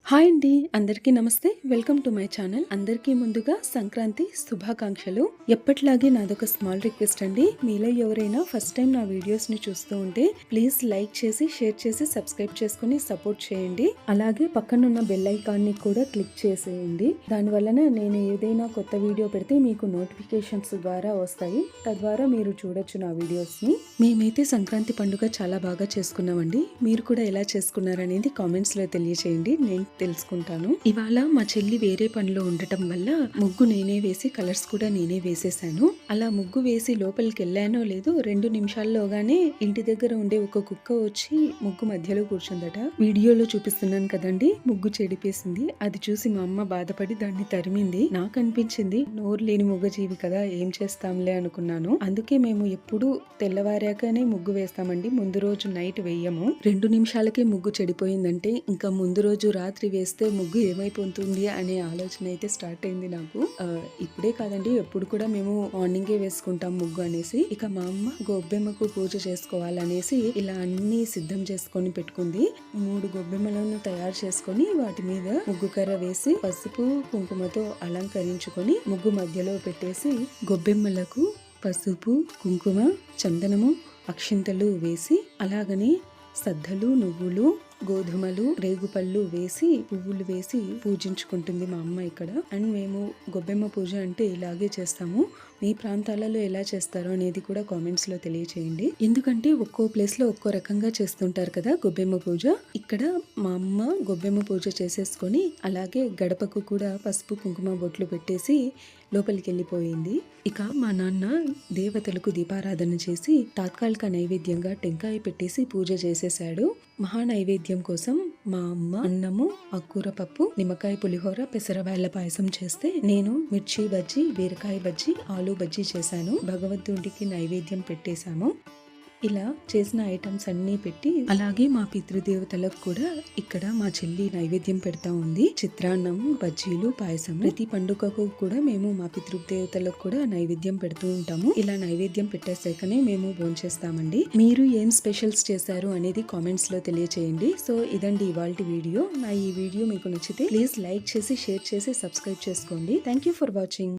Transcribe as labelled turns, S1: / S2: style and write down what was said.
S1: Hi అండి, అందరికీ నమస్తే. Welcome to my channel. అందరికీ ముందుగా సంక్రాంతి శుభాకాంక్షలు. ఎప్పటిలాగే నాదొక స్మాల్ రిక్వెస్ట్ అండి. మీలో ఎవరైనా ఫస్ట్ టైం నా వీడియోస్ ని చూస్తూ ఉంటే ప్లీజ్ లైక్ చేసి, షేర్ చేసి, సబ్స్క్రైబ్ చేసుకుని సపోర్ట్ చేయండి. అలాగే పక్కనున్న బెల్ ఐకాన్ ని కూడా క్లిక్ చేసేయండి. దాని వలన నేను ఏదైనా కొత్త వీడియో పెడితే మీకు నోటిఫికేషన్స్ ద్వారా వస్తాయి. తద్వారా మీరు చూడొచ్చు నా వీడియోస్ ని. మేమైతే సంక్రాంతి పండుగ చాలా బాగా చేసుకున్నామండి. మీరు కూడా ఎలా చేసుకున్నారనేది కామెంట్స్ లో తెలియచేయండి. నేను తెలుసుకుంటాను. ఇవాళ మా చెల్లి వేరే పనిలో ఉండటం వల్ల ముగ్గు నేనే వేసి కలర్స్ కూడా నేనే వేసేసాను. అలా ముగ్గు వేసి లోపలికి వెళ్ళానో లేదో 2 నిమిషాల్లోగానే ఇంటి దగ్గర ఉండే ఒక కుక్క వచ్చి ముగ్గు మధ్యలో కూర్చుందట. వీడియోలో చూపిస్తున్నాను కదండి, ముగ్గు చెడిపేసింది. అది చూసి మా అమ్మ బాధపడి దాన్ని తరిమింది. నాకు అనిపించింది నోరు లేని మూగజీవి కదా, ఏం చేస్తాంలే అనుకున్నాను. అందుకే మేము ఎప్పుడు తెల్లవారాకనే ముగ్గు వేస్తామండి. ముందు రోజు నైట్ వేయము. 2 నిమిషాలకే ముగ్గు చెడిపోయిందంటే ఇంకా ముందు రోజు రాత్రి వేస్తే ముగ్గు ఏమైపోతుంది అనే ఆలోచన అయితే స్టార్ట్ అయింది నాకు. ఇప్పుడే కాదండి, ఎప్పుడు కూడా మేము మార్నింగే వేసుకుంటాం ముగ్గు అనేసి. ఇక మా అమ్మ గొబ్బెమ్మకు పూజ చేసుకోవాలనేసి ఇలా అన్ని సిద్ధం చేసుకొని పెట్టుకుంది. 3 గొబ్బెమ్మలను తయారు చేసుకొని వాటి మీద ముగ్గు కర్ర వేసి పసుపు కుంకుమతో అలంకరించుకొని ముగ్గు మధ్యలో పెట్టేసి గొబ్బెమ్మలకు పసుపు కుంకుమ చందనము అక్షింతలు వేసి అలాగని సద్దలు నువ్వులు గోధుమలు రేగుపళ్ళు వేసి పువ్వులు వేసి పూజించుకుంటుంది మా అమ్మ ఇక్కడ. అండ్ మేము గొబ్బెమ్మ పూజ అంటే ఇలాగే చేస్తాము. మీ ప్రాంతాలలో ఎలా చేస్తారో అనేది కూడా కామెంట్స్ లో తెలియచేయండి. ఎందుకంటే ఒక్కో ప్లేస్ లో ఒక్కో రకంగా చేస్తుంటారు కదా గొబ్బెమ్మ పూజ. ఇక్కడ మా అమ్మ గొబ్బెమ్మ పూజ చేసేసుకొని అలాగే గడపకు కూడా పసుపు కుంకుమ బొట్లు పెట్టేసి లోపలికి వెళ్ళిపోయింది. ఇక మా నాన్న దేవతలకు దీపారాధన చేసి తాత్కాలిక నైవేద్యంగా టెంకాయ పెట్టేసి పూజ చేసేసాడు. మహా నైవేద్యం కోసం మా అమ్మ అన్నము, ఆకుకూర పప్పు, నిమ్మకాయ పులిహోర, పెసరవేళ్ల పాయసం చేస్తే నేను మిర్చి బజ్జీ, బీరకాయ బజ్జీ, ఆలు బజ్జీ చేశాను. భగవంతుడికి నైవేద్యం పెట్టేశాము. ఇలా చేసిన ఐటమ్స్ అన్ని పెట్టి అలాగే మా పితృదేవతలకు కూడా ఇక్కడ మా చెల్లి నైవేద్యం పెడతా ఉంది. చిత్రాన్నం, బజ్జీలు, పాయసం. ప్రతి పండుగకు కూడా మేము మా పితృదేవతలకు కూడా నైవేద్యం పెడుతూ ఉంటాము. ఇలా నైవేద్యం పెట్టేసాకనే మేము భోంచేస్తామండి. మీరు ఏం స్పెషల్స్ చేశారు అనేది కామెంట్స్ లో తెలియచేయండి. సో ఇదండి ఇవాల్టి వీడియో. నా ఈ వీడియో మీకు నచ్చితే ప్లీజ్ లైక్ చేసి, షేర్ చేసి, సబ్స్క్రైబ్ చేసుకోండి. Thank you for watching.